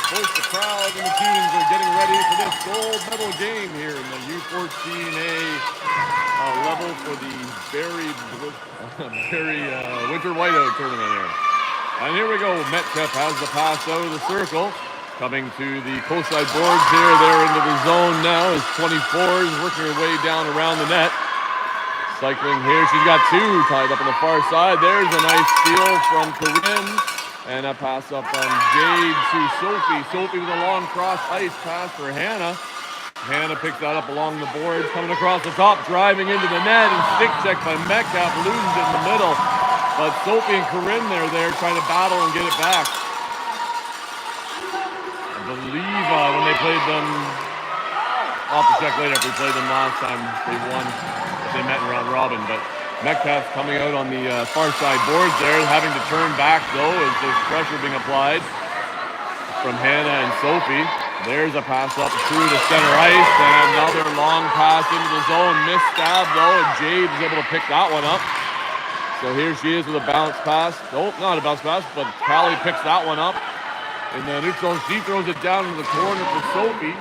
Both the crowd and the teams are getting ready for this gold medal game here in the U14A level for the Barrie Winter Whiteout tournament here. And here we go. Metcalfe has the pass out of the circle. Coming to the close side boards here. They're into the zone now. His 24 is working her way down around the net. Cycling here. She's got two tied up on the far side. There's a nice steal from Corinne. And a pass up on Jade to Sophie. Sophie with a long cross ice pass for Hannah. Hannah picks that up along the boards, coming across the top, driving into the net, and stick check by Metcalfe, loses it in the middle. But Sophie and Corinne there trying to battle and get it back. I believe when they played them, I'll have to check later if we played them last time they won, if they met in round robin, but Metcalfe coming out on the far side boards there, having to turn back though as there's pressure being applied from Hannah and Sophie. There's a pass up through the center ice and another long pass into the zone. Missed stab though, and Jade is able to pick that one up. So here she is with a bounce pass. Nope, not a bounce pass, but Callie picks that one up. In the neutral, she throws it down into the corner for Sophie.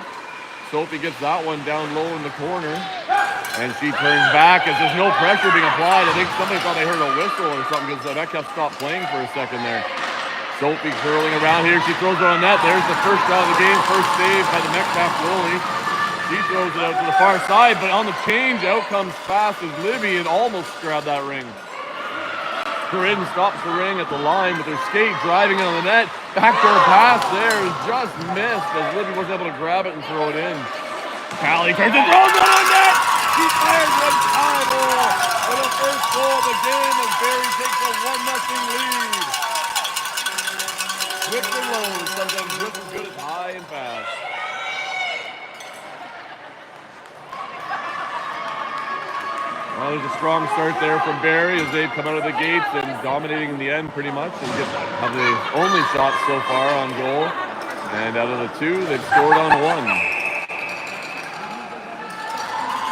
Sophie gets that one down low in the corner. And she turns back as there's no pressure being applied. I think somebody thought they heard a whistle or something because Metcalfe stopped playing for a second there. Sophie curling around here. She throws it on net. There's the first shot of the game. First save by the Metcalfe goalie. She throws it out to the far side, but on the change, out comes fast as Libby and almost grabbed that ring. Corinne stops the ring at the line with her skate driving it on the net. Backdoor pass there is just missed as Libby wasn't able to grab it and throw it in. Callie turns and throws it on net! She fires one tie goal for the first goal of the game as Barrie takes a 1-0 lead. Quick and low, sometimes just as good as high and fast. Well, there's a strong start there from Barrie as they've come out of the gates and dominating in the end pretty much and have the only shot so far on goal. And out of the two, they've scored on one.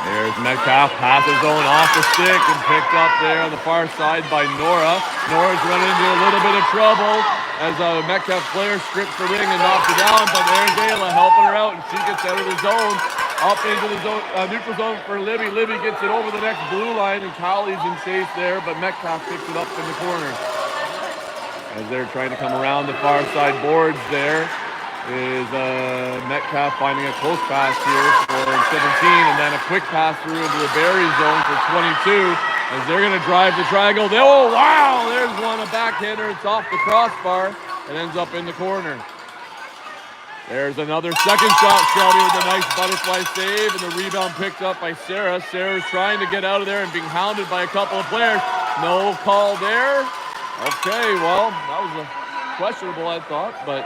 There's Metcalfe, passes zone off the stick and picked up there on the far side by Nora. Nora's running into a little bit of trouble as a Metcalfe player strips the ring and knocks it down, but there's Ayla helping her out and she gets out of the zone. Up into the zone, neutral zone for Libby. Libby gets it over the next blue line and Callie's in chase there, but Metcalfe picks it up in the corner. As they're trying to come around the far side boards there. Is Metcalfe finding a close pass here for 17 and then a quick pass through into the Barrie zone for 22 as they're going to drive the triangle. Oh, wow, there's one, a backhander. It's off the crossbar and ends up in the corner. There's another second shot, Shelby with a nice butterfly save and the rebound picked up by Sarah. Sarah's trying to get out of there and being hounded by a couple of players. No call there. Okay, well, that was questionable, I thought, but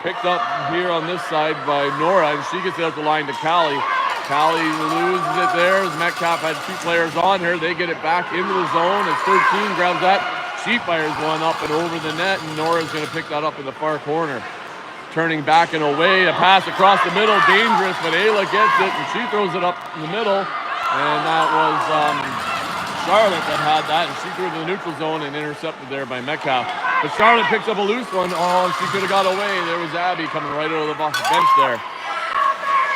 picked up here on this side by Nora, and she gets it out the line to Callie. Callie loses it there as Metcalfe had two players on her. They get it back into the zone as 13 grabs that. She fires one up and over the net, and Nora's going to pick that up in the far corner. Turning back and away, a pass across the middle, dangerous, but Ayla gets it, and she throws it up in the middle. And that was Charlotte that had that, and she threw it to the neutral zone and intercepted there by Metcalfe. But Charlotte picks up a loose one. Oh, she could have got away. There was Abby coming right out of the bench there.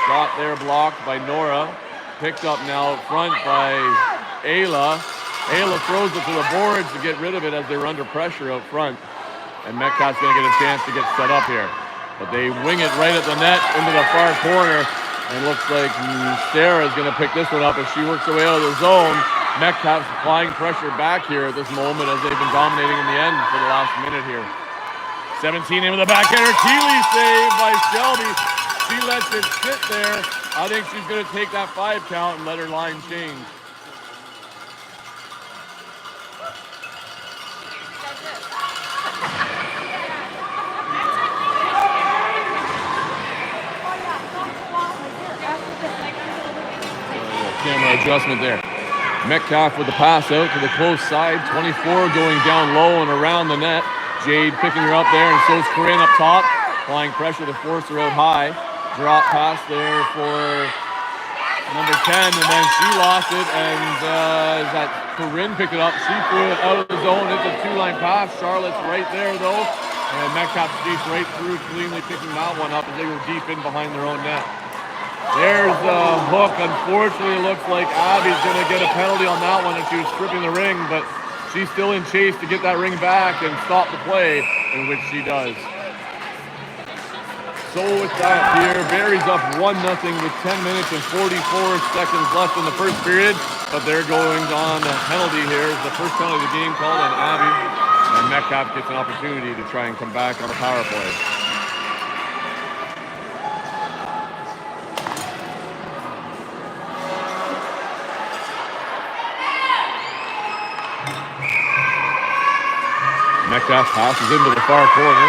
Shot there blocked by Nora. Picked up now up front by Ayla. Ayla throws it to the boards to get rid of it as they were under pressure out front. And Metcalfe's going to get a chance to get set up here. But they wing it right at the net into the far corner. And looks like Sarah's going to pick this one up as she works her way out of the zone. Metcalfe's applying pressure back here at this moment as they've been dominating in the end for the last minute here. 17 into the backhander. Keeley saved by Shelby. She lets it sit there. I think she's going to take that 5 count and let her line change. Camera adjustment there. Metcalfe with the pass out to the close side. 24 going down low and around the net. Jade picking her up there, and so's Corinne up top. Applying pressure to force her out high. Drop pass there for number 10, and then she lost it, and that Corinne picked it up. She threw it out of the zone. It's a 2-line pass. Charlotte's right there, though. And Metcalfe sneaks right through, cleanly picking that one up as they were deep in behind their own net. There's a hook. Unfortunately, it looks like Abby's going to get a penalty on that one if she was stripping the ring, but she's still in chase to get that ring back and stop the play, in which she does. So with that here, Barrie's up 1-0 with 10 minutes and 44 seconds left in the first period, but they're going on a penalty here. It's the first penalty of the game called on Abby, and Metcalfe gets an opportunity to try and come back on a power play. Metcalfe passes into the far corner.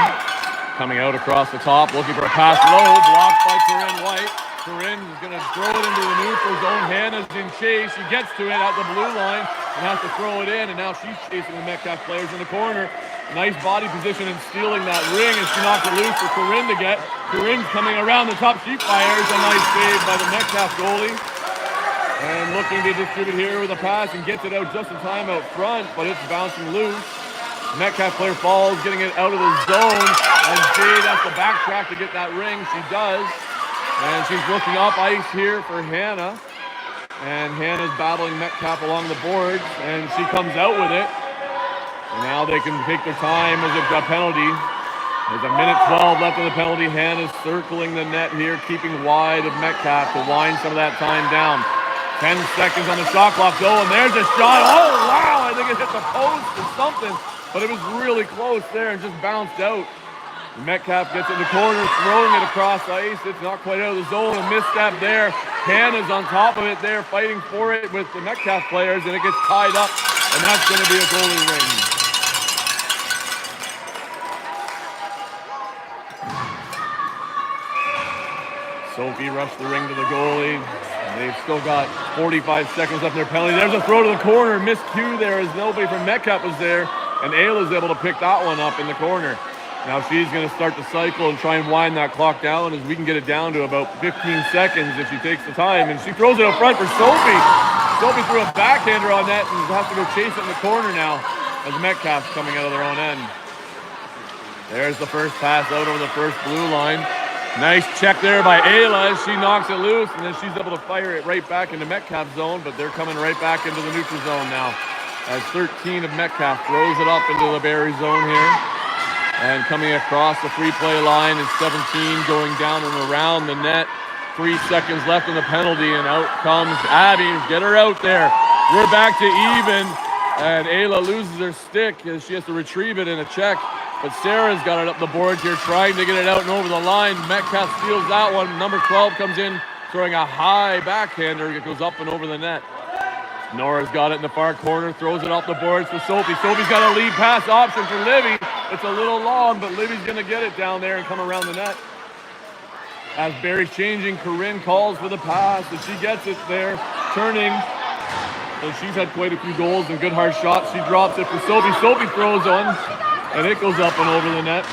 Coming out across the top, looking for a pass low, blocked by Corinne White. Corinne is going to throw it into the neutral zone. Hannah's in chase. She gets to it at the blue line and has to throw it in, and now she's chasing the Metcalfe players in the corner. Nice body position and stealing that ring, and she knocked it loose for Corinne to get. Corinne's coming around the top. She fires a nice save by the Metcalfe goalie. And looking to distribute here with a pass and gets it out just in time out front, but it's bouncing loose. Metcalfe player falls, getting it out of the zone, and Jade has to backtrack to get that ring. She does, and she's looking up ice here for Hannah, and Hannah's battling Metcalfe along the boards, and she comes out with it. And now they can take their time as a penalty. There's a minute 12 left in the penalty. Hannah's circling the net here, keeping wide of Metcalfe to wind some of that time down. 10 seconds on the shot clock, though, and there's a shot. Oh, wow, I think it hit the post or something. But it was really close there and just bounced out. Metcalfe gets in the corner, throwing it across ice. It's not quite out of the zone. A misstep there. Hannah's on top of it there, fighting for it with the Metcalfe players, and it gets tied up, and that's going to be a goalie ring. Sophie rushed the ring to the goalie. They've still got 45 seconds left in their penalty. There's a throw to the corner. Miscue there as nobody from Metcalfe was there. And Ayla's able to pick that one up in the corner. Now she's going to start the cycle and try and wind that clock down as we can get it down to about 15 seconds if she takes the time. And she throws it up front for Sophie. Sophie threw a backhander on that and has to go chase it in the corner now as Metcalfe's coming out of their own end. There's the first pass out over the first blue line. Nice check there by Ayla as she knocks it loose, and then she's able to fire it right back into Metcalfe's zone, but they're coming right back into the neutral zone now. As 13 of Metcalfe throws it up into the Barrie zone here. And coming across the free play line is 17 going down and around the net. 3 seconds left in the penalty, and out comes Abby. Get her out there. We're back to even, and Ayla loses her stick as she has to retrieve it in a check. But Sarah's got it up the boards here, trying to get it out and over the line. Metcalfe steals that one. Number 12 comes in, throwing a high backhander. It goes up and over the net. Nora's got it in the far corner, throws it off the boards for Sophie. Sophie's got a lead pass option for Livy. It's a little long, but Livy's going to get it down there and come around the net. As Barrie's changing, Corinne calls for the pass, and she gets it there, turning. So she's had quite a few goals and good hard shots. She drops it for Sophie. Sophie throws one, and it goes up and over the net.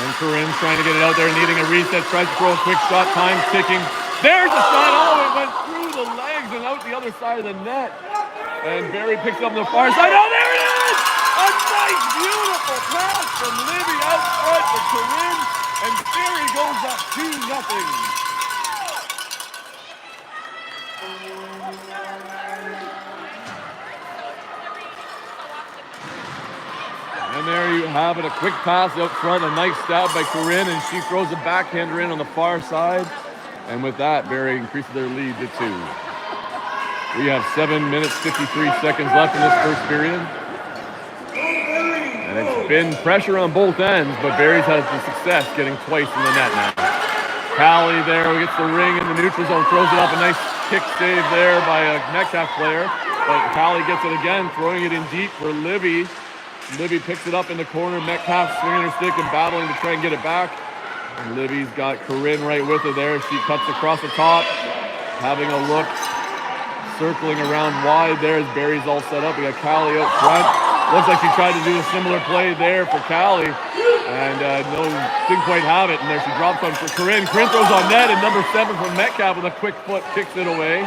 And Corinne's trying to get it out there, needing a reset. Tries to throw a quick shot. Time's ticking. There's a shot. Oh, it went through the legs and out the other side of the net. And Barrie picks it up on the far side. Oh, there it is! A nice, beautiful pass from Libby out front to Corinne. And Barrie goes up 2-0. And there you have it, a quick pass out front, a nice stab by Corinne, and she throws a backhander in on the far side. And with that, Barrie increases their lead to 2. We have 7 minutes, 53 seconds left in this first period. And it's been pressure on both ends, but Barrie's has the success getting twice in the net now. Callie there gets the ring in the neutral zone, throws it up, a nice kick save there by a Metcalfe player. But Callie gets it again, throwing it in deep for Libby. Libby picks it up in the corner. Metcalfe swinging her stick and battling to try and get it back. And Libby's got Corinne right with her there. She cuts across the top, having a look, circling around wide there as Barrie's all set up. We got Callie out front. Looks like she tried to do a similar play there for Callie. And no, didn't quite have it. And there she drops one for Corinne. Corinne throws on net, and number 7 from Metcalfe with a quick foot kicks it away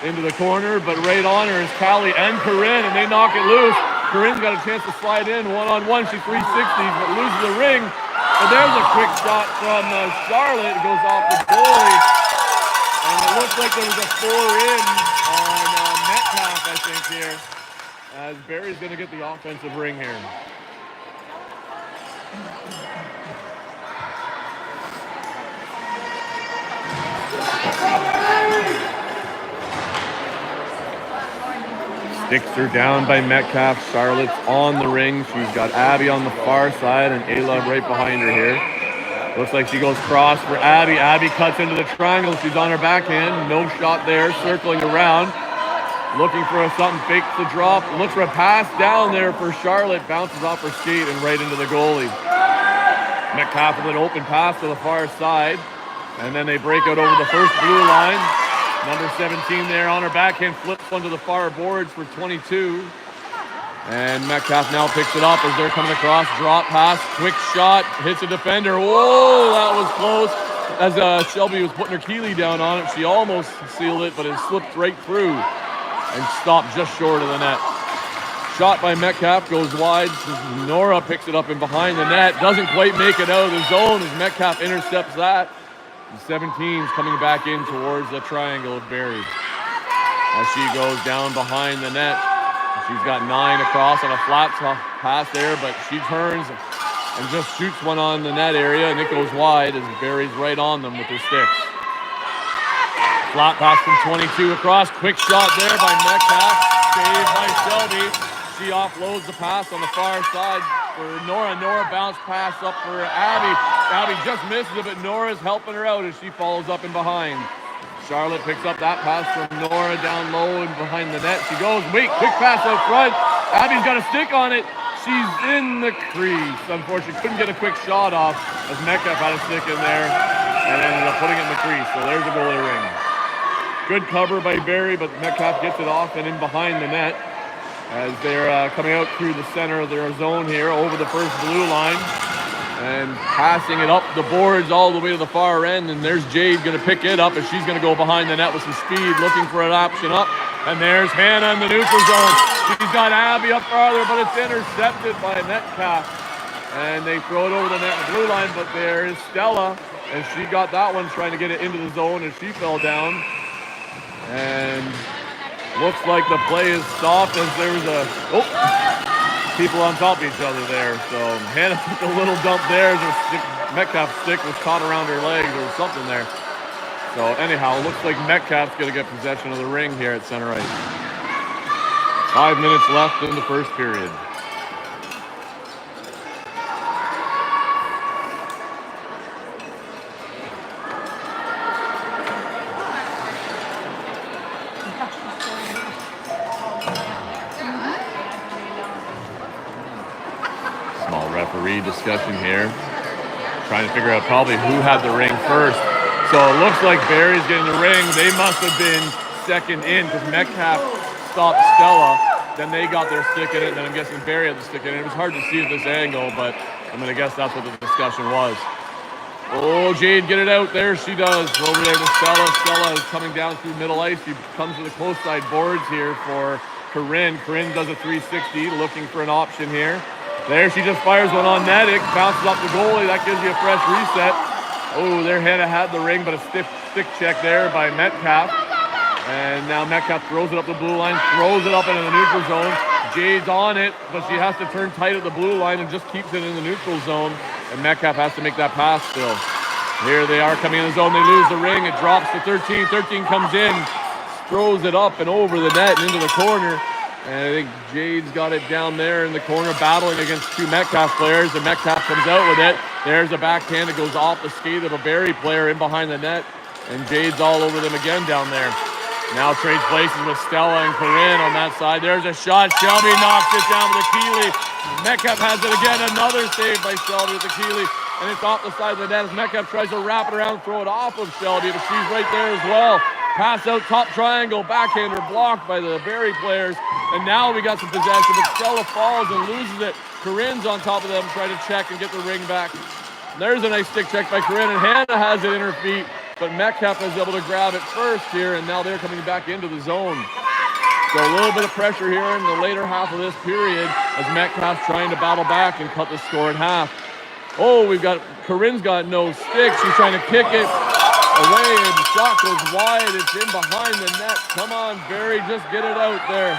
into the corner. But right on her is Callie and Corinne, and they knock it loose. Corinne's got a chance to slide in one-on-one. She 360s, but loses the ring. But there's a quick shot from Charlotte. It goes off the goalie. And it looks like there was a 4-in on Metcalfe, I think, here. As Barrie's going to get the offensive ring here. Sticks her down by Metcalfe. Charlotte's on the ring. She's got Abby on the far side and Ayla right behind her here. Looks like she goes cross for Abby. Abby cuts into the triangle. She's on her backhand. No shot there. Circling around. Looking for something. Fakes the drop. Looks for a pass down there for Charlotte. Bounces off her skate and right into the goalie. Metcalfe with an open pass to the far side. And then they break out over the first blue line. Number 17 there on her backhand, flips one to the far boards for 22. And Metcalfe now picks it up as they're coming across. Drop pass, quick shot, hits a defender. Whoa, that was close. As Shelby was putting her keelie down on it, she almost sealed it, but it slipped right through and stopped just short of the net. Shot by Metcalfe goes wide. Nora picks it up in behind the net. Doesn't quite make it out of the zone as Metcalfe intercepts that. 17's coming back in towards the triangle of Barrie. As she goes down behind the net. She's got 9 across on a flat pass there, but she turns and just shoots one on the net area, and it goes wide as Barrie's right on them with her sticks. Flat pass from 22 across. Quick shot there by Metcalfe. Saved by Shelby. She offloads the pass on the far side for Nora. Nora bounce pass up for Abby. Abby just misses it, but Nora's helping her out as she follows up and behind. Charlotte picks up that pass from Nora down low and behind the net. She goes, quick pass out front. Abby's got a stick on it. She's in the crease. Unfortunately, couldn't get a quick shot off as Metcalfe had a stick in there and ended up putting it in the crease. So there's a goalie ring. Good cover by Barrie, but Metcalfe gets it off and in behind the net as they're coming out through the center of their zone here over the first blue line and passing it up the boards all the way to the far end. And there's Jade going to pick it up, and she's going to go behind the net with some speed, looking for an option up. And there's Hannah in the neutral zone. She's got Abby up farther, but it's intercepted by Metcalfe. And they throw it over the net blue line, but there's Stella, and she got that one trying to get it into the zone, and she fell down. And looks like the play is stopped as there's people on top of each other there. So Hannah took a little dump there as her Metcalfe's stick was caught around her legs or something there. So anyhow, looks like Metcalfe's going to get possession of the ring here at center ice. 5 minutes left in the first period. Referee discussion here, trying to figure out probably who had the ring first. So it looks like Barrie's getting the ring. They must have been second in because Metcalfe stopped Stella. Then they got their stick in it, and then I'm guessing Barrie had the stick in it. It was hard to see at this angle, but I'm going to guess that's what the discussion was. Oh, Jade, get it out. There she does. Over there to Stella. Stella is coming down through middle ice. She comes to the close side boards here for Corinne. Corinne does a 360, looking for an option here. There she just fires one on net. It bounces off the goalie. That gives you a fresh reset. Oh, their Hannah had the ring, but a stiff stick check there by Metcalfe. And now Metcalfe throws it up the blue line, throws it up into the neutral zone. Jade's on it, but she has to turn tight at the blue line and just keeps it in the neutral zone. And Metcalfe has to make that pass still. Here they are coming in the zone. They lose the ring. It drops to 13. 13 comes in, throws it up and over the net and into the corner. And I think Jade's got it down there in the corner, battling against two Metcalfe players. And Metcalfe comes out with it. There's a backhand that goes off the skate of a Barrie player in behind the net. And Jade's all over them again down there. Now trades places with Stella and Corinne on that side. There's a shot. Shelby knocks it down with the Keeley. Metcalfe has it again. Another save by Shelby with the Keeley. And it's off the side of the net as Metcalfe tries to wrap it around and throw it off of Shelby, but she's right there as well. Pass out, top triangle, backhander blocked by the Barrie players. And now we got some possession, but Stella falls and loses it. Corinne's on top of them, trying to check and get the ring back. There's a nice stick check by Corinne, and Hannah has it in her feet. But Metcalfe is able to grab it first here, and now they're coming back into the zone. So a little bit of pressure here in the later half of this period as Metcalfe's trying to battle back and cut the score in half. Oh, Corinne's got no stick. She's trying to kick it away, and the shot goes wide. It's in behind the net. Come on, Barrie, just get it out there.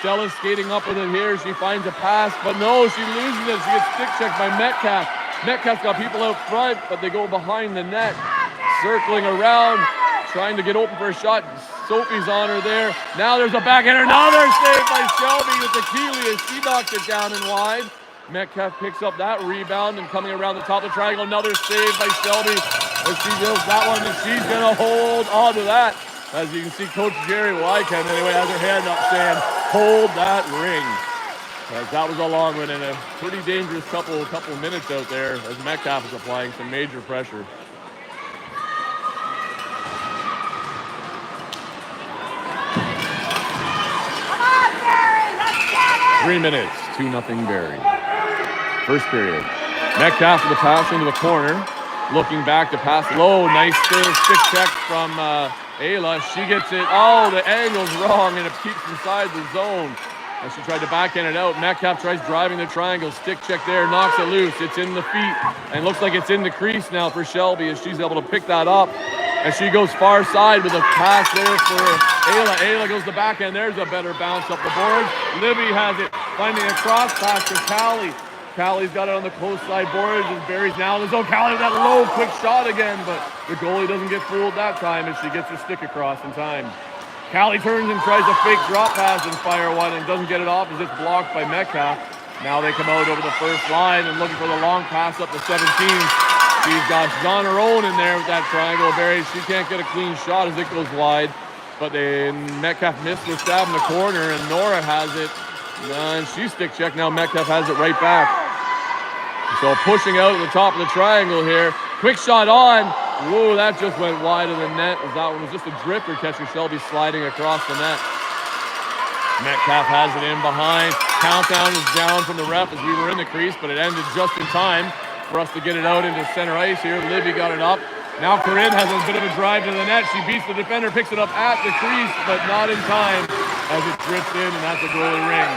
Stella's skating up with it here. She finds a pass, but no, she loses it. She gets stick checked by Metcalfe. Metcalfe's got people out front, but they go behind the net. Circling around, trying to get open for a shot. Sophie's on her there. Now there's a backhander. Another save by Shelby with the Keeley as she knocks it down and wide. Metcalfe picks up that rebound and coming around the top of the triangle. Another save by Shelby as she deals that one, and she's going to hold on to that. As you can see, Coach Jerry, well, I can anyway, has her hand up saying, hold that ring. As that was a long one and a pretty dangerous couple minutes out there as Metcalfe is applying some major pressure. 3 minutes, 2-0 Barrie. First period. Metcalfe with the pass into the corner. Looking back to pass low. Nice stick check from Ayla. She gets it. Oh, the angle's wrong and it keeps inside the zone. As she tried to backhand it out. Metcalfe tries driving the triangle. Stick check there. Knocks it loose. It's in the feet. And looks like it's in the crease now for Shelby as she's able to pick that up. And she goes far side with a pass there for Ayla. Ayla goes the backhand. There's a better bounce up the board. Libby has it, finding a cross pass to Callie. Callie's got it on the close side boards as Barrie's now in the zone. Callie with that low, quick shot again, but the goalie doesn't get fooled that time as she gets her stick across in time. Callie turns and tries a fake drop pass and fire one and doesn't get it off as it's blocked by Metcalfe. Now they come out over the first line and looking for the long pass up to 17. She's on her own in there with that triangle. Barrie, she can't get a clean shot as it goes wide. But Metcalfe missed the stab in the corner, and Nora has it. And she's stick checked. Now Metcalfe has it right back. So pushing out at the top of the triangle here. Quick shot on. Whoa, that just went wide of the net. That one was just a drifter catching Shelby sliding across the net. Metcalfe has it in behind. Countdown is down from the ref as we were in the crease, but it ended just in time for us to get it out into center ice here. Libby got it up. Now Corinne has a bit of a drive to the net. She beats the defender, picks it up at the crease, but not in time as it drifts in, and that's a goalie ring.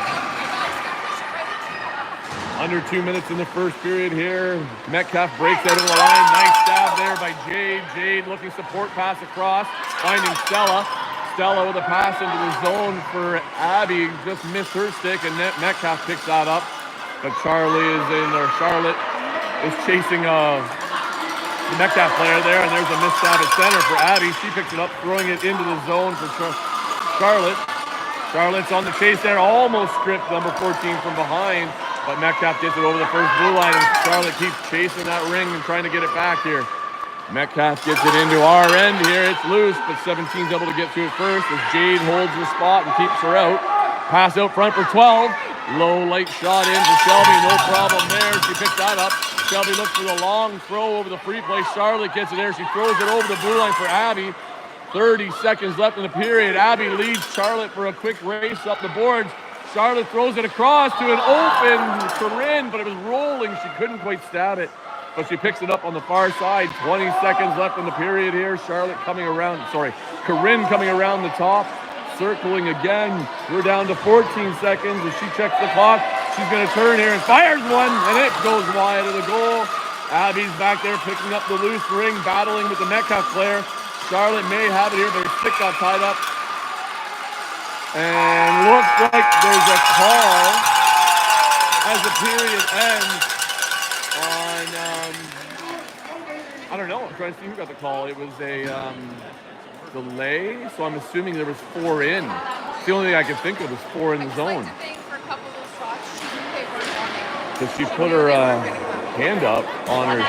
Under 2 minutes in the first period here. Metcalfe breaks out of the line. Nice stab there by Jade. Jade looking support pass across, finding Stella. Stella with a pass into the zone for Abby. Just missed her stick, and Metcalfe picks that up. But Charlotte is chasing the Metcalfe player there, and there's a missed stab at center for Abby. She picks it up, throwing it into the zone for Charlotte. Charlotte's on the chase there, almost stripped number 14 from behind, but Metcalfe gets it over the first blue line, and Charlotte keeps chasing that ring and trying to get it back here. Metcalfe gets it into our end here. It's loose, but 17's able to get to it first as Jade holds the spot and keeps her out. Pass out front for 12. Low, light shot in to Shelby. No problem there. She picks that up. Shelby looks for the long throw over the free play. Charlotte gets it there. She throws it over the blue line for Abby. 30 seconds left in the period. Abby leads Charlotte for a quick race up the boards. Charlotte throws it across to an open Corinne, but it was rolling. She couldn't quite stab it, but she picks it up on the far side. 20 seconds left in the period here. Corinne coming around the top, circling again. We're down to 14 seconds as she checks the clock. She's going to turn here and fires one, and it goes wide of the goal. Abby's back there picking up the loose ring, battling with the Metcalfe player. Charlotte may have it here, but her stick got tied up. And looks like there's a call as the period ends on, I don't know, I'm trying to see who got the call. It was a delay, so I'm assuming there was 4 in. The only thing I could think of was 4 in the zone. Because she put her hand up on her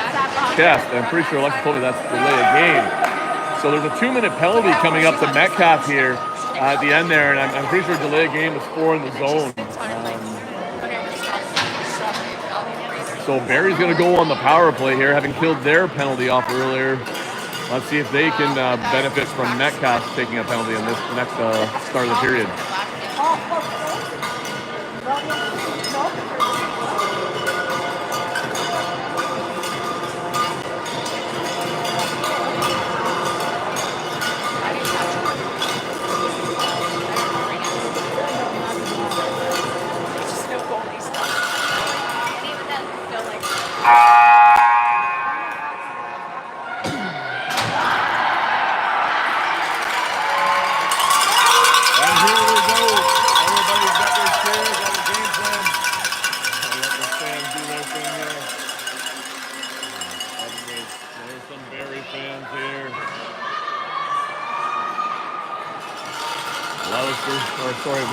chest. I'm pretty sure Alexa told me that's delay a game. So there's a 2-minute penalty coming up to Metcalfe here at the end there, and I'm pretty sure delay a game was 4 in the zone. So Barrie's going to go on the power play here, having killed their penalty off earlier. Let's see if they can benefit from Metcalfe taking a penalty in this next start of the period.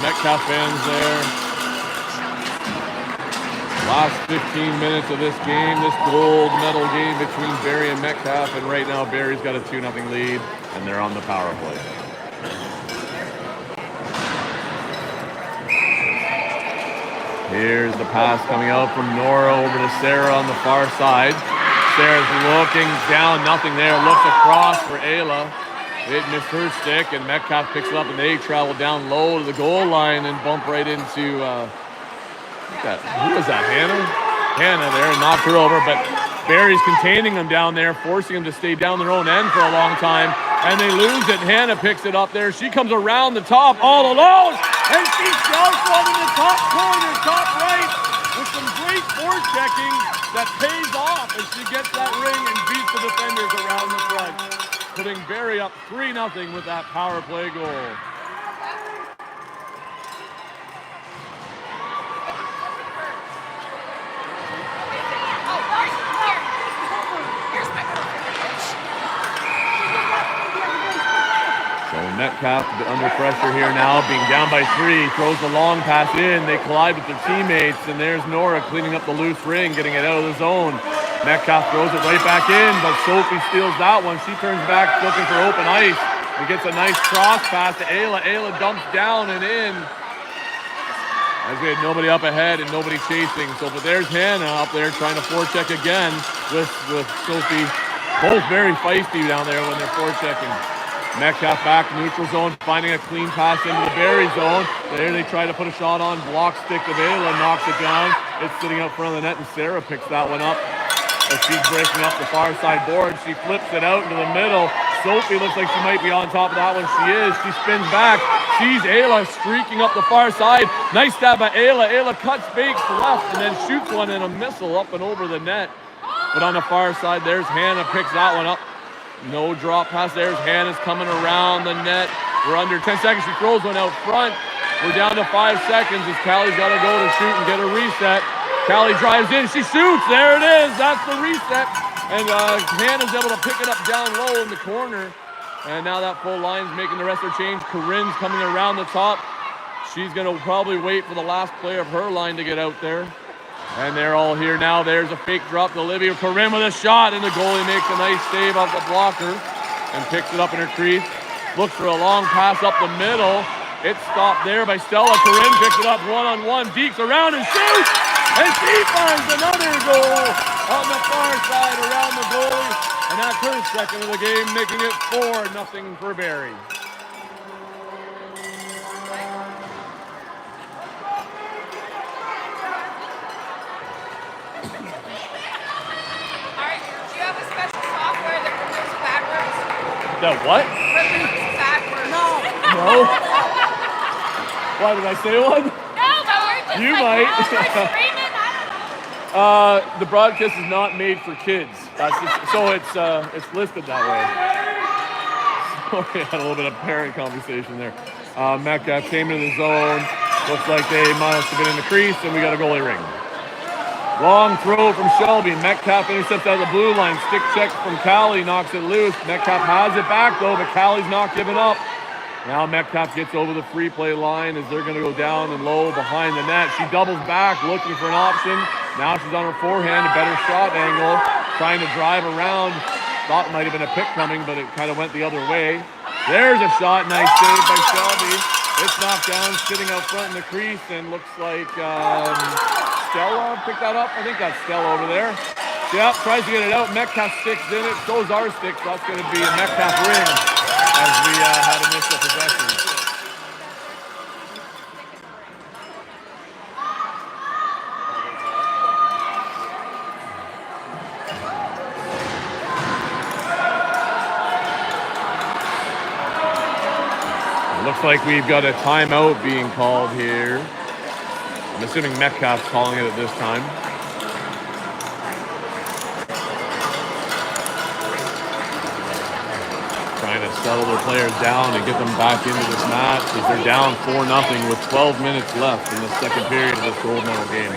Metcalfe fans there. Last 15 minutes of this game, this gold medal game between Barrie and Metcalfe, and right now Barrie's got a 2-0 lead, and they're on the power play. Here's the pass coming out from Nora over to Sarah on the far side. Sarah's looking down, nothing there, looks across for Ayla. It missed her stick, and Metcalfe picks it up, and they travel down low to the goal line and bump right into, who was that, Hannah? Hannah there, and knocked her over, but Barrie's containing them down there, forcing them to stay down their own end for a long time, and they lose it. Hannah picks it up there. She comes around the top all alone, and she shoves one in the top corner, top right, with some great forechecking that pays off as she gets that ring and beats the defenders around the front, putting Barrie up 3-0 with that power play goal. So Metcalfe under pressure here now, being down by 3, throws the long pass in. They collide with their teammates, and there's Nora cleaning up the loose ring, getting it out of the zone. Metcalfe throws it right back in, but Sophie steals that one. She turns back looking for open ice and gets a nice cross pass to Ayla. Ayla dumps down and in as we had nobody up ahead and nobody chasing. So, but there's Hannah up there trying to forecheck again with Sophie. Both very feisty down there when they're forechecking. Metcalfe back neutral zone, finding a clean pass into the Barrie zone. There they try to put a shot on, block stick of Ayla, knocks it down. It's sitting out front of the net, and Sarah picks that one up. As she's breaking up the far side board, she flips it out into the middle. Sophie looks like she might be on top of that one. She is. She spins back. Sees Ayla streaking up the far side. Nice stab by Ayla. Ayla cuts, fakes left, and then shoots one in a missile up and over the net. But on the far side, there's Hannah, picks that one up. No drop pass. There's Hannah's coming around the net. We're under 10 seconds. She throws one out front. We're down to 5 seconds as Callie's got to go to shoot and get a reset. Callie drives in. She shoots. There it is. That's the reset. And Hannah's able to pick it up down low in the corner. And now that full line's making the rest of her change. Corinne's coming around the top. She's going to probably wait for the last player of her line to get out there. And they're all here now. There's a fake drop to Olivia. Corinne with a shot, and the goalie makes a nice save off the blocker and picks it up in her crease. Looks for a long pass up the middle. It's stopped there by Stella. Corinne picks it up one-on-one. Deeks around and shoots! And she finds another goal on the far side around the goalie. And that's her second of the game, making it 4-0 for Barrie. That what? Bad words. No. Why did I say one? No, but we're just You like, might. wow, we're screaming. I don't know. The broadcast is not made for kids. That's just, so it's listed that way. So we had a little bit of parent conversation there. Metcalfe came into the zone. Looks like they must have been in the crease, and we got a goalie ring. Long throw from Shelby. Metcalfe intercepts out of the blue line. Stick check from Callie, knocks it loose. Metcalfe has it back though, but Callie's not giving up. Now Metcalfe gets over the free play line as they're going to go down and low behind the net. She doubles back, looking for an option. Now she's on her forehand, a better shot angle, trying to drive around. Thought it might have been a pick coming, but it kind of went the other way. There's a shot, nice save by Shelby. It's knocked down, sitting out front in the crease, and looks like Stella picked that up. I think that's Stella over there. Yep, tries to get it out. Metcalfe sticks in it. So's our stick. So that's going to be a Metcalfe ring as we had initial possession. It looks like we've got a timeout being called here. I'm assuming Metcalfe's calling it at this time. Trying to settle their players down and get them back into this match because they're down 4-0 with 12 minutes left in the second period of this gold medal game.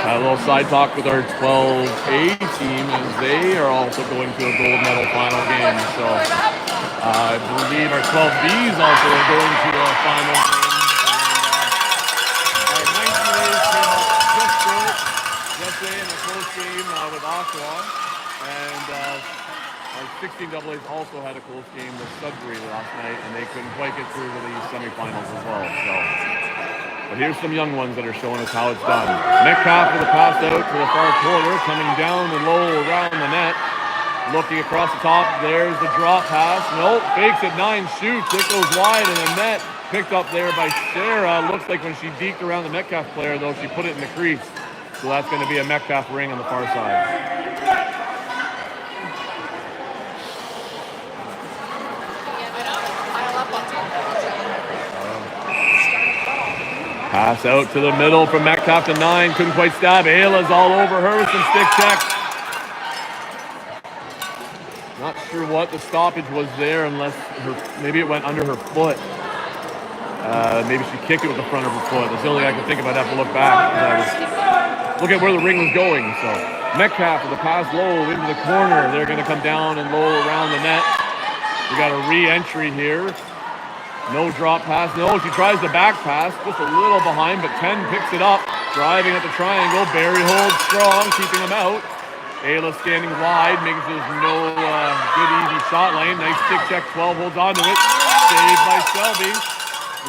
A little side talk with our 12A team as they are also going to a gold medal final game. So I believe our 12Bs also are going to a final game. And our 19As came up just short yesterday in a close game with Oshawa. And our 16As also had a close game with Sudbury last night, and they couldn't quite get through to the semifinals as well. So. But here's some young ones that are showing us how it's done. Metcalfe with a pass out to the far corner, coming down and low around the net. Looking across the top, there's the drop pass. Nope, fakes it 9, shoots. It goes wide in the net. Picked up there by Sarah. Looks like when she deked around the Metcalfe player, though, she put it in the crease. So that's going to be a Metcalfe ring on the far side. Pass out to the middle from Metcalfe to 9. Couldn't quite stab. Ayla's all over her with some stick checks. Not sure what the stoppage was there unless maybe it went under her foot. Maybe she kicked it with the front of her foot. That's the only thing I can think of. I'd have to look back. Look at where the ring was going. So Metcalfe with a pass low into the corner. They're going to come down and low around the net. We got a re-entry here. No drop pass. No, she tries the back pass. Just a little behind, but 10 picks it up. Driving at the triangle. Barrie holds strong, keeping them out. Ayla standing wide, making sure there's no good, easy shot lane. Nice stick check. 12 holds on to it. Saved by Shelby.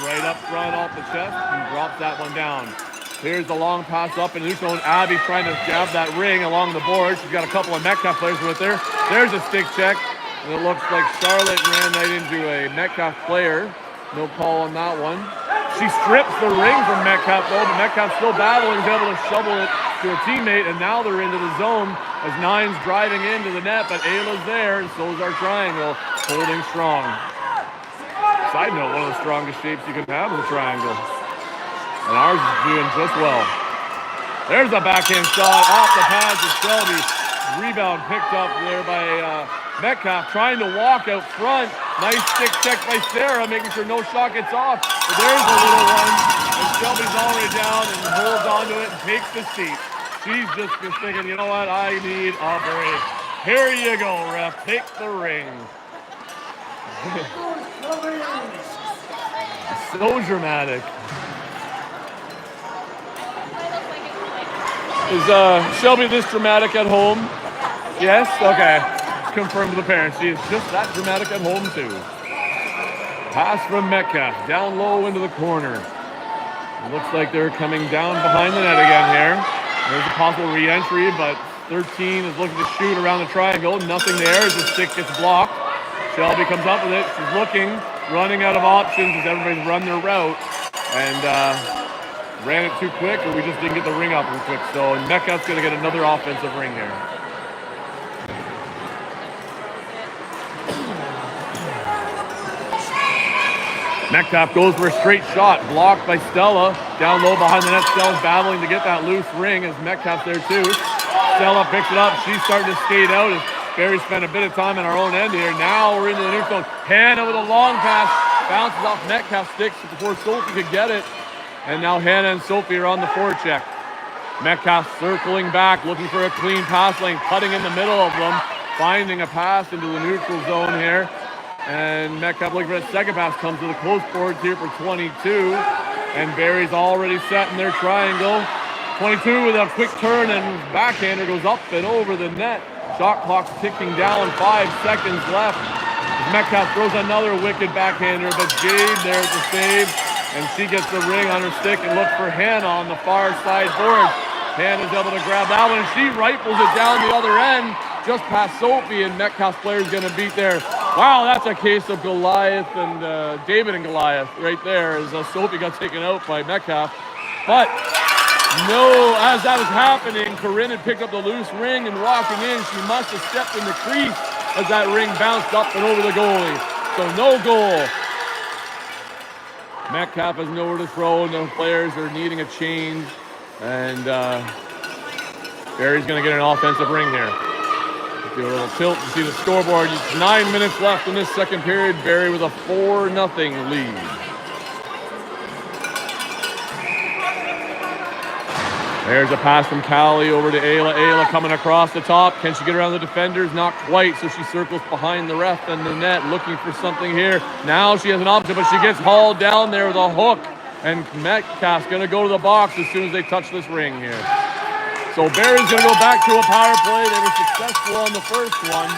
Right up front off the chest. And drops that one down. Here's the long pass up in the zone. Abby trying to grab that ring along the board. She's got a couple of Metcalfe players with her. There's a stick check. And it looks like Charlotte ran right into a Metcalfe player. No call on that one. She strips the ring from Metcalfe though, but Metcalfe still battling, is able to shovel it to a teammate, and now they're into the zone as 9's driving into the net, but Ayla's there, and so is our triangle, holding strong. Side note, one of the strongest shapes you can have is a triangle. And ours is doing just well. There's a backhand shot off the pads of Shelby. Rebound picked up there by Metcalfe, trying to walk out front. Nice stick check by Sarah, making sure no shot gets off. But there's a little one, and Shelby's already down and holds onto it and takes the seat. She's just thinking, you know what, I need a break. Here you go, ref, take the ring. So dramatic. Is Shelby this dramatic at home? Yes? Okay. Confirmed to the parents. She is just that dramatic at home, too. Pass from Metcalfe. Down low into the corner. It looks like they're coming down behind the net again here. There's a possible re-entry, but 13 is looking to shoot around the triangle. Nothing there as the stick gets blocked. Shelby comes up with it. She's looking, running out of options as everybody's run their route. And ran it too quick, or we just didn't get the ring up real quick. So Metcalfe's going to get another offensive ring here. Metcalfe goes for a straight shot, blocked by Stella. Down low behind the net, Stella's battling to get that loose ring as Metcalfe's there too. Stella picks it up. She's starting to skate out as Barrie spent a bit of time on our own end here. Now we're into the neutral zone. Hannah with a long pass. Bounces off Metcalfe's sticks before Sophie could get it. And now Hannah and Sophie are on the forecheck. Metcalfe circling back, looking for a clean pass lane, cutting in the middle of them, finding a pass into the neutral zone here. And Metcalfe looking for a second pass, comes to the close boards here for 22. And Barrie's already set in their triangle. 22 with a quick turn and backhander goes up and over the net. Shot clock's ticking down, 5 seconds left. Metcalfe throws another wicked backhander, but Jade there at the save. And she gets the ring on her stick and looks for Hannah on the far side board. Hannah's able to grab that one, and she rifles it down the other end, just past Sophie, and Metcalfe's player's going to beat there. Wow, that's a case of Goliath and David and Goliath right there as Sophie got taken out by Metcalfe. But no, as that was happening, Corinne had picked up the loose ring and walking in, she must have stepped in the crease as that ring bounced up and over the goalie. So no goal. Metcalfe has nowhere to throw. No players are needing a change. And Barrie's going to get an offensive ring here. Do a little tilt to see the scoreboard. 9 minutes left in this second period. Barrie with a 4-0 lead. There's a pass from Callie over to Ayla. Ayla coming across the top. Can she get around the defenders? Not quite, so she circles behind the ref and the net looking for something here. Now she has an option, but she gets hauled down there with a hook. And Metcalfe's going to go to the box as soon as they touch this ring here. So Barrie's going to go back to a power play. They were successful on the first one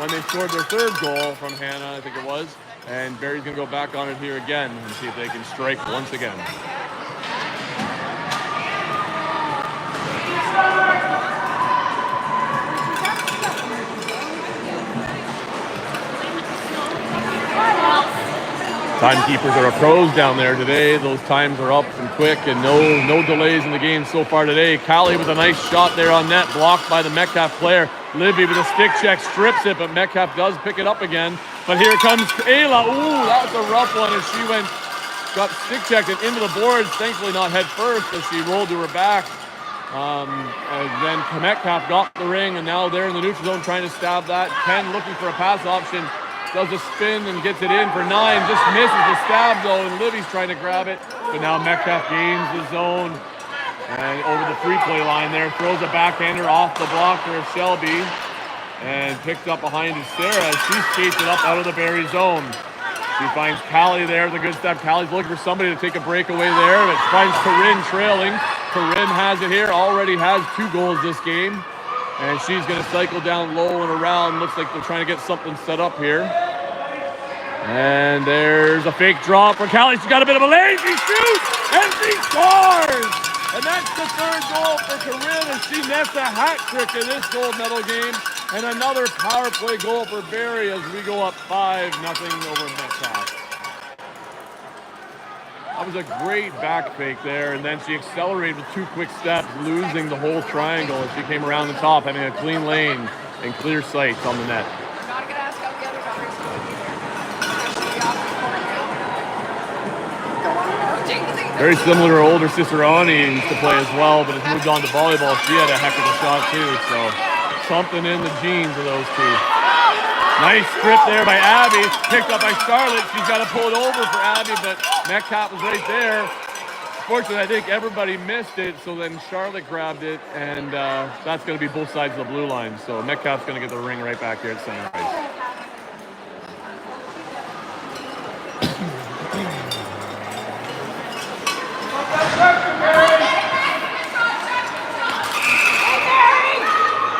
when they scored their third goal from Hannah, I think it was. And Barrie's going to go back on it here again and see if they can strike once again. Timekeepers are pros down there today. Those times are up and quick, and no delays in the game so far today. Callie with a nice shot there on net, blocked by the Metcalfe player. Libby with a stick check, strips it, but Metcalfe does pick it up again. But here comes Ayla. Ooh, that was a rough one as she got stick checked and into the boards. Thankfully not head first as she rolled to her back. And then Metcalfe got the ring, and now they're in the neutral zone trying to stab that. Ken looking for a pass option. Does a spin and gets it in for 9. Just misses the stab though, and Libby's trying to grab it. But now Metcalfe gains the zone and over the free-play line there. Throws a backhander off the blocker of Shelby and picked up behind is Sarah as she skates it up out of the Barrie zone. She finds Callie there with a good step. Callie's looking for somebody to take a breakaway there, but she finds Corinne trailing. Corinne has it here, already has 2 goals this game. And she's going to cycle down low and around. Looks like they're trying to get something set up here. And there's a fake drop for Callie. She's got a bit of a lane. She shoots and she scores! And that's the 3rd goal for Corinne as she nets a hat trick in this gold medal game. And another power play goal for Barrie as we go up 5-0 over Metcalfe. That was a great back fake there, and then she accelerated with 2 quick steps, losing the whole triangle as she came around the top, having a clean lane and clear sights on the net. Very similar to her older sister Ani, used to play as well, but has moved on to volleyball. She had a heck of a shot too, so something in the genes of those two. Nice strip there by Abby, picked up by Charlotte. She's got to pull it over for Abby, but Metcalfe was right there. Fortunately, I think everybody missed it, so then Charlotte grabbed it, and that's going to be both sides of the blue line. So Metcalfe's going to get the ring right back here at center ice.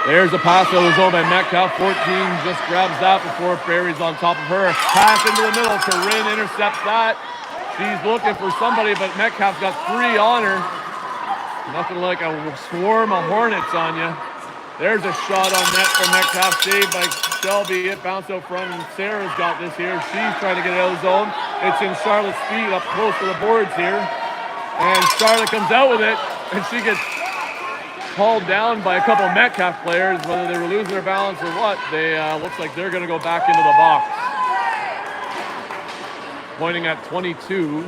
There's a pass out of the zone by Metcalfe. 14 just grabs that before Barrie's on top of her. Pass into the middle. Corinne intercepts that. She's looking for somebody, but Metcalfe's got 3 on her. Nothing like a swarm of Hornets on you. There's a shot on net for Metcalfe, saved by Shelby. It bounced out front, and Sarah's got this here. She's trying to get it out of the zone. It's in Charlotte's feet up close to the boards here. And Charlotte comes out with it, and she gets hauled down by a couple of Metcalfe players. Whether they were losing their balance or what, they looks like they're going to go back into the box. Pointing at 22,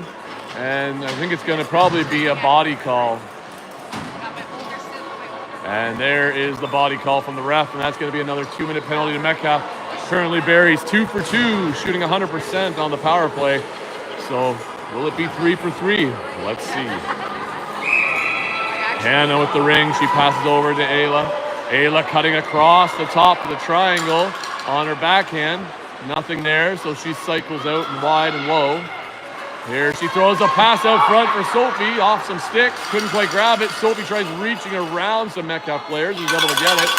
and I think it's going to probably be a body call. And there is the body call from the ref, and that's going to be another 2-minute penalty to Metcalfe. Currently, Barrie's 2 for 2, shooting 100% on the power play. So, will it be 3 for 3? Let's see. Hannah with the ring. She passes over to Ayla. Ayla cutting across the top of the triangle on her backhand. Nothing there, so she cycles out and wide and low. Here she throws a pass out front for Sophie off some sticks. Couldn't quite grab it. Sophie tries reaching around some Metcalfe players. He's able to get it.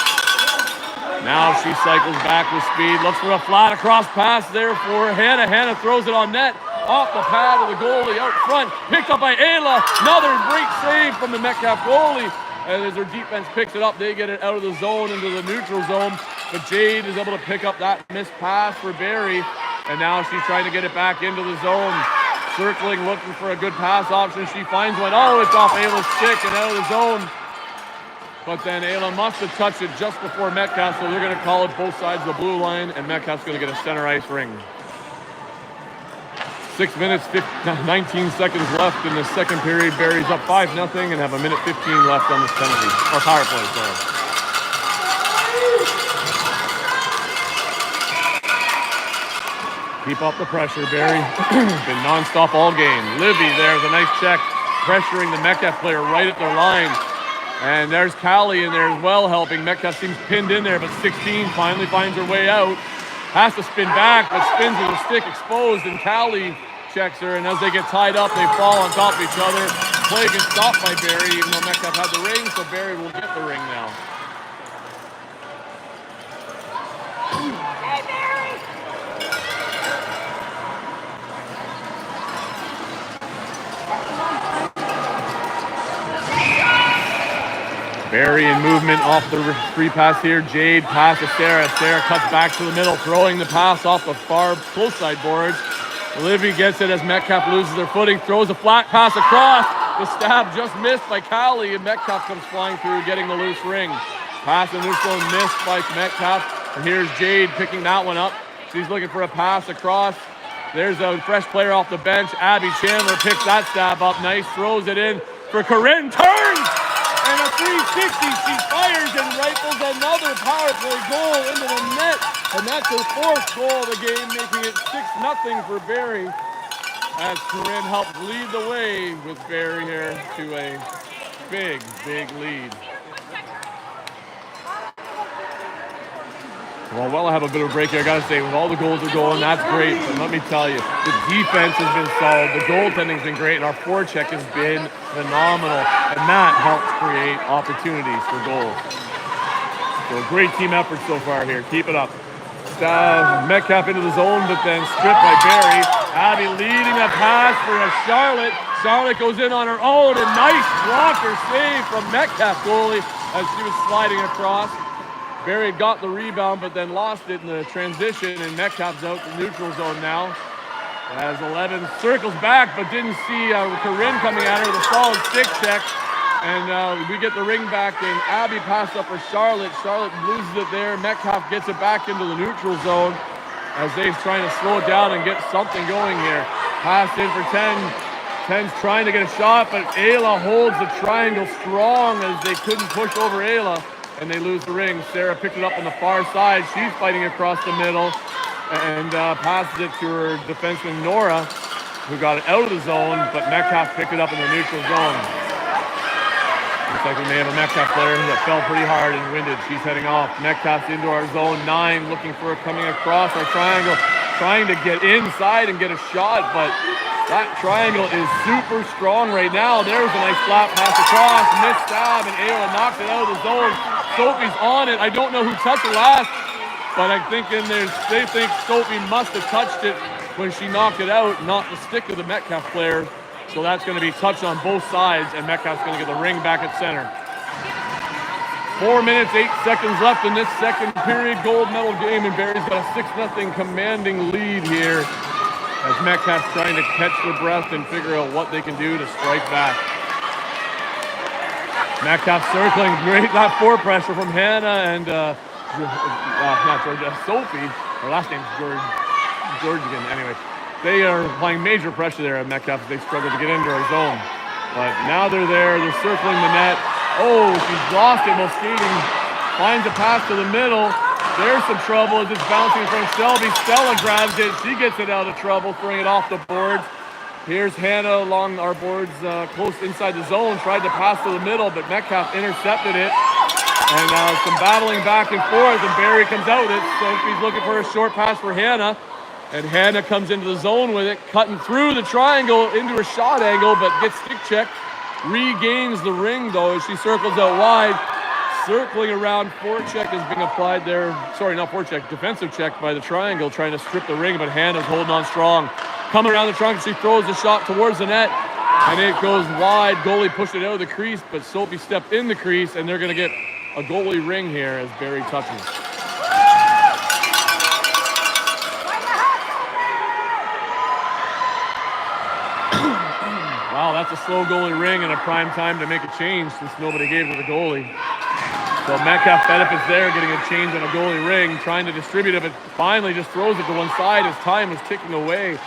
Now she cycles back with speed. Looks for a flat across pass there for Hannah. Hannah throws it on net. Off the pad of the goalie out front. Picked up by Ayla. Another great save from the Metcalfe goalie. And as their defense picks it up, they get it out of the zone into the neutral zone. But Jade is able to pick up that missed pass for Barrie. And now she's trying to get it back into the zone. Circling, looking for a good pass option. She finds one. Oh, it's off Ayla's stick and out of the zone. But then Ayla must have touched it just before Metcalfe, so they're going to call it both sides of the blue line, and Metcalfe's going to get a center ice ring. 6 minutes, 19 seconds left in the second period. Barrie's up 5-0 and have a minute 15 left on this penalty, or power play, sorry. Keep up the pressure, Barrie. Been nonstop all game. Livy there's a nice check, pressuring the Metcalfe player right at their line. And there's Callie in there as well helping. Metcalfe seems pinned in there, but 16 finally finds her way out. Has to spin back, but spins with her stick exposed, and Callie checks her. And as they get tied up, they fall on top of each other. Play gets stopped by Barrie, even though Metcalfe had the ring, so Barrie will get the ring now. Hey, Barrie! Barrie in movement off the free pass here. Jade pass to Sarah. Sarah cuts back to the middle, throwing the pass off the far close side boards. Livy gets it as Metcalfe loses their footing, throws a flat pass across. The stab just missed by Callie, and Metcalfe comes flying through, getting the loose ring. Pass in neutral missed by Metcalfe. And here's Jade picking that one up. She's looking for a pass across. There's a fresh player off the bench. Abby Chandler picks that stab up. Nice, throws it in for Corinne. Turns! And a 360, she fires and rifles another power play goal into the net. And that's her 4th goal of the game, making it 6-0 for Barrie. As Corinne helps lead the way with Barrie here to a big, big lead. Well, while I have a bit of a break here, I got to say, with all the goals are going, that's great. But let me tell you, the defense has been solid, the goaltending's been great, and our forecheck has been phenomenal. And that helps create opportunities for goals. So a great team effort so far here. Keep it up. Metcalfe into the zone, but then stripped by Barrie. Abby leading a pass for a Charlotte. Charlotte goes in on her own, and nice blocker save from Metcalfe goalie as she was sliding across. Barrie got the rebound, but then lost it in the transition, and Metcalfe's out the neutral zone now. As 11 circles back, but didn't see Corinne coming at her with a solid stick check. And we get the ring back, and Abby passed up for Charlotte. Charlotte loses it there. Metcalfe gets it back into the neutral zone as they're trying to slow it down and get something going here. Pass in for 10. 10's trying to get a shot, but Ayla holds the triangle strong as they couldn't push over Ayla. And they lose the ring. Sarah picked it up on the far side. She's fighting across the middle and passes it to her defenseman Nora, who got it out of the zone, but Metcalfe picked it up in the neutral zone. Looks like we may have a Metcalfe player that fell pretty hard and winded. She's heading off. Metcalfe into our zone 9, looking for coming across our triangle. trying to get inside and get a shot, but that triangle is super strong right now. There's a nice flat pass across, missed stab, and Ayla knocked it out of the zone. Sophie's on it. I don't know who touched it last, but I'm thinking they think Sophie must have touched it when she knocked it out, not the stick of the Metcalfe player. So that's going to be touched on both sides, and Metcalfe's going to get the ring back at center. 4 minutes, 8 seconds left in this second period gold medal game, and Barrie's got a 6-0 commanding lead here as Metcalfe's trying to catch their breath and figure out what they can do to strike back. Metcalfe circling, great that forward pressure from Hannah and Sophie. Her last name's George again. Anyway, they are applying major pressure there at Metcalfe. They struggle to get into our zone, but now they're there. They're circling the net. Oh, she's lost it while skating. Finds a pass to the middle. There's some trouble as it's bouncing from Shelby. Stella grabs it. She gets it out of trouble, throwing it off the boards. Here's Hannah along our boards close inside the zone. Tried to pass to the middle, but Metcalfe intercepted it. And some battling back and forth, and Barrie comes out with it. Sophie's looking for a short pass for Hannah. And Hannah comes into the zone with it, cutting through the triangle into a shot angle, but gets stick checked. Regains the ring though as she circles out wide. Circling around, forecheck is being applied there. Sorry, not forecheck, defensive check by the triangle, trying to strip the ring, but Hannah's holding on strong. Coming around the triangle, she throws the shot towards the net, and it goes wide. Goalie pushed it out of the crease, but Sophie stepped in the crease, and they're going to get a goalie ring here as Barrie touches. Wow, that's a slow goalie ring and a prime time to make a change since nobody gave to the goalie. So Metcalfe benefits there, getting a change on a goalie ring, trying to distribute it, but finally just throws it to one side as time was ticking away.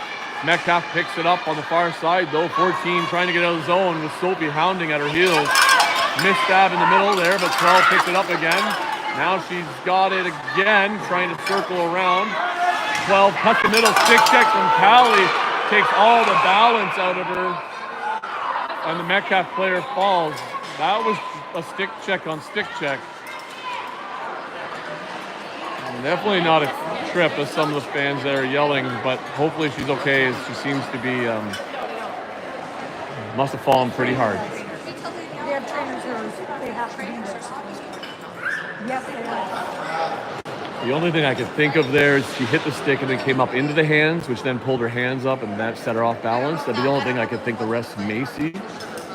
Metcalfe picks it up on the far side though, 14 trying to get out of the zone with Sophie hounding at her heels. Missed stab in the middle there, but 12 picks it up again. Now she's got it again, trying to circle around. 12 cuts the middle, stick check from Callie, takes all the balance out of her. And the Metcalfe player falls. That was a stick check on stick check. Definitely not a trip, as some of the fans there are yelling, but hopefully she's okay, as she seems to be, must have fallen pretty hard. They have trainers who they have trainers. Yes, they are. The only thing I could think of there is she hit the stick and then came up into the hands, which then pulled her hands up and that set her off balance. That'd be the only thing I could think the rest may see.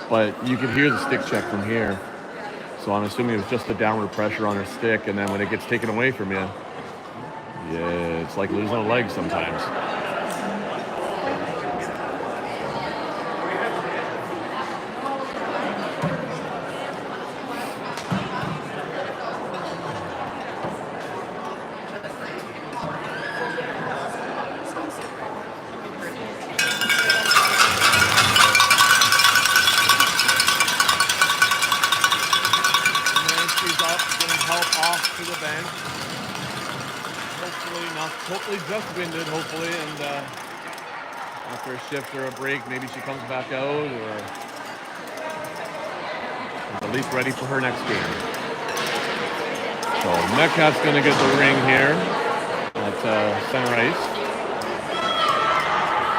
But you could hear the stick check from here. So I'm assuming it was just the downward pressure on her stick, and then when it gets taken away from you, yeah, it's like losing a leg sometimes. Hopefully just winded, hopefully, and after a shift or a break, maybe she comes back out or is at least ready for her next game. So Metcalfe's going to get the ring here at center ice.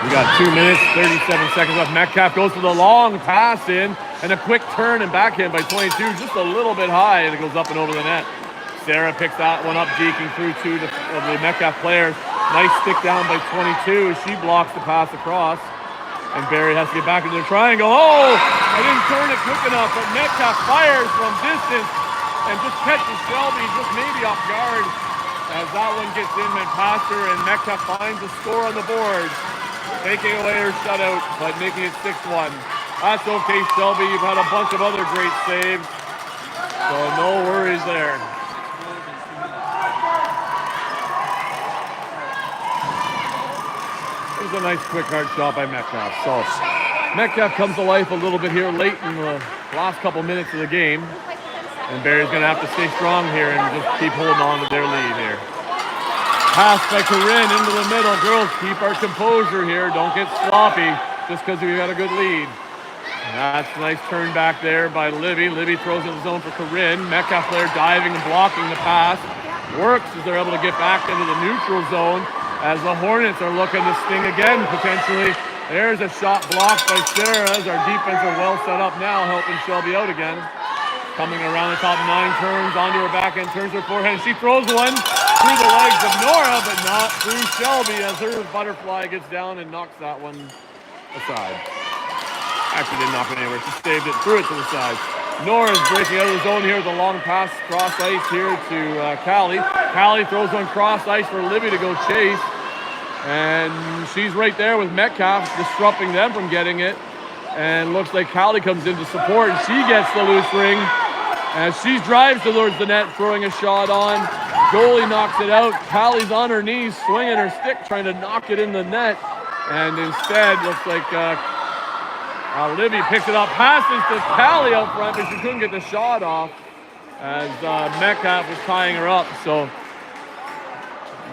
We got 2 minutes, 37 seconds left. Metcalfe goes for the long pass in and a quick turn and backhand by 22, just a little bit high, and it goes up and over the net. Sarah picks that one up, deking through to the Metcalfe player. Nice stick down by 22. She blocks the pass across. And Barrie has to get back into the triangle. Oh, I didn't turn it quick enough, but Metcalfe fires from distance and just catches Shelby just maybe off guard as that one gets in and past her, and Metcalfe finds a score on the board, taking away her shutout, but making it 6-1. That's okay, Shelby. You've had a bunch of other great saves, so no worries there. It was a nice quick hard shot by Metcalfe. So Metcalfe comes to life a little bit here late in the last couple minutes of the game. And Barrie's going to have to stay strong here and just keep holding on to their lead here. Pass by Corinne into the middle. Girls, keep our composure here. Don't get sloppy just because we got a good lead. And that's a nice turn back there by Livy. Livy throws in the zone for Corinne. Metcalfe player diving and blocking the pass. Works as they're able to get back into the neutral zone. as the Hornets are looking to sting again, potentially. There's a shot blocked by Sarah as our defense are well set up now, helping Shelby out again. Coming around the top 9, turns onto her backhand, turns her forehand. She throws one through the legs of Nora, but not through Shelby as her butterfly gets down and knocks that one aside. Actually didn't knock it anywhere. She saved it, threw it to the side. Nora's breaking out of the zone here with a long pass cross ice here to Callie. Callie throws one cross ice for Libby to go chase. And she's right there with Metcalfe, disrupting them from getting it. And looks like Callie comes in to support, and she gets the loose ring. As she drives towards the net, throwing a shot on. Goalie knocks it out. Callie's on her knees, swinging her stick, trying to knock it in the net. And instead, looks like Libby picks it up, passes to Callie out front, but she couldn't get the shot off as Metcalfe was tying her up. So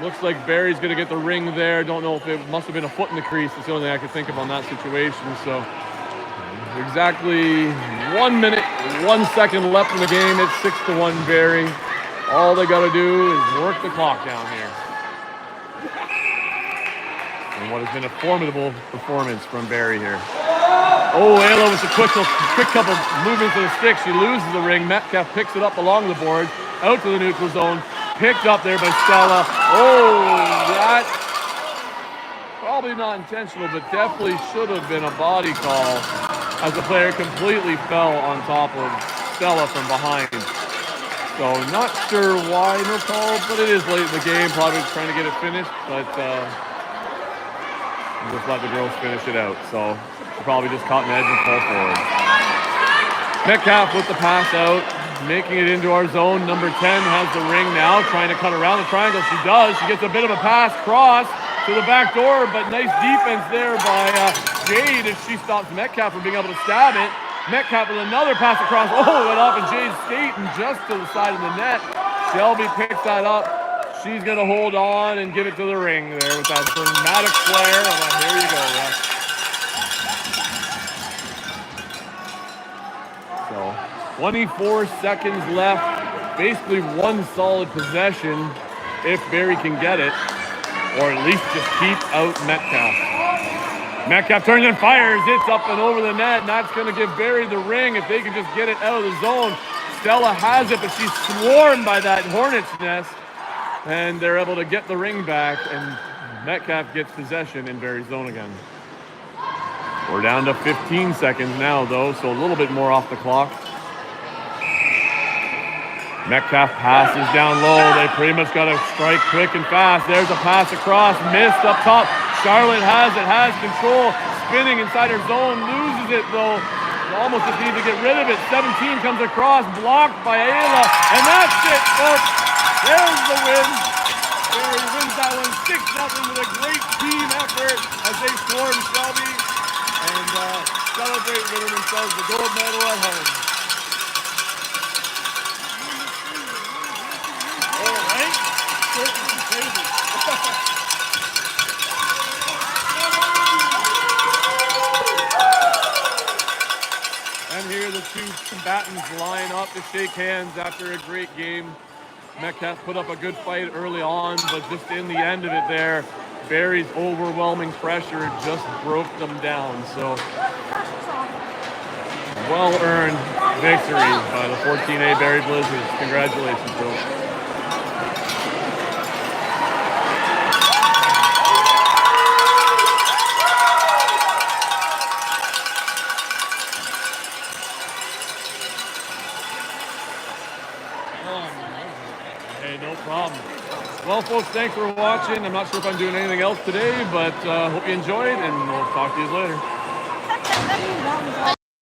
looks like Barrie's going to get the ring there. Don't know if it must have been a foot in the crease. That's the only thing I could think of on that situation. So exactly 1 minute, 1 second left in the game. It's 6-1 Barrie. All they got to do is work the clock down here. And what has been a formidable performance from Barrie here. Oh, Ayla with a quick couple movements of the stick. She loses the ring. Metcalfe picks it up along the board, out to the neutral zone. Picked up there by Stella. Oh, that probably not intentional, but definitely should have been a body call as the player completely fell on top of Stella from behind. So not sure why no call, but it is late in the game. Probably trying to get it finished, but just let the girls finish it out. So probably just caught an edge and pull forward. Metcalfe with the pass out, making it into our zone. Number 10 has the ring now, trying to cut around the triangle. She does. She gets a bit of a pass cross to the back door, but nice defense there by Jade as she stops Metcalfe from being able to stab it. Metcalfe with another pass across. Oh, went off, and Jade's skating just to the side of the net. Shelby picks that up. She's going to hold on and give it to the ring there with that dramatic flare. Oh, here you go, Russ. So 24 seconds left. Basically one solid possession if Barrie can get it, or at least just keep out Metcalfe. Metcalfe turns and fires. It's up and over the net, and that's going to give Barrie the ring if they can just get it out of the zone. Stella has it, but she's swarmed by that Hornets nest, and they're able to get the ring back, and Metcalfe gets possession in Barrie's zone again. We're down to 15 seconds now, though, so a little bit more off the clock. Metcalfe passes down low. They pretty much got to strike quick and fast. There's a pass across, missed up top. Charlotte has it, has control, spinning inside her zone, loses it though. Almost just needs to get rid of it. 17 comes across, blocked by Ayla, and that's it, folks. There's the win. Barrie wins that one 6-0 with a great team effort as they swarm Shelby and celebrate winning themselves the gold medal at home. All right. And here the two combatants line up to shake hands after a great game. Metcalfe put up a good fight early on, but just in the end of it there, Barrie's overwhelming pressure just broke them down. So, well-earned victory by the 14A Barrie Blizzards. Congratulations, Bill. Well, folks, thanks for watching. I'm not sure if I'm doing anything else today, but hope you enjoyed, and we'll talk to you later.